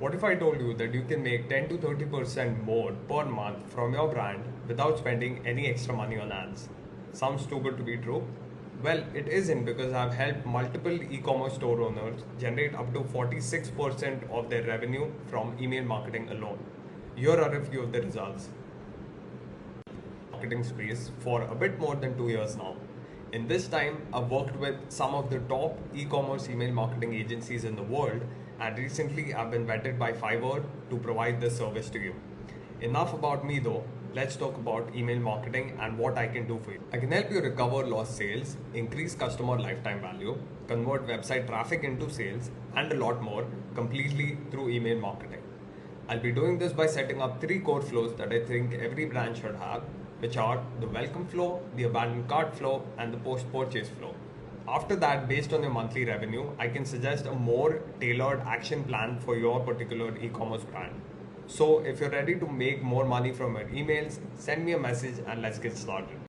What if I told you that you can make 10 to 30% more per month from your brand without spending any extra money on ads? Sounds too good to be true? Well, it isn't, because I've helped multiple e-commerce store owners generate up to 46% of their revenue from email marketing alone. Here are a few of the results. Marketing space for a bit more than 2 years now. In this time, I've worked with some of the top e-commerce email marketing agencies in the world, and recently I've been vetted by Fiverr to provide this service to you. Enough about me though, let's talk about email marketing and what I can do for you. I can help you recover lost sales, increase customer lifetime value, convert website traffic into sales, and a lot more completely through email marketing. I'll be doing this by setting up 3 core flows that I think every brand should have, which are the welcome flow, the abandoned cart flow, and the post-purchase flow. After that, based on your monthly revenue, I can suggest a more tailored action plan for your particular e-commerce brand. So if you're ready to make more money from your emails, send me a message and let's get started.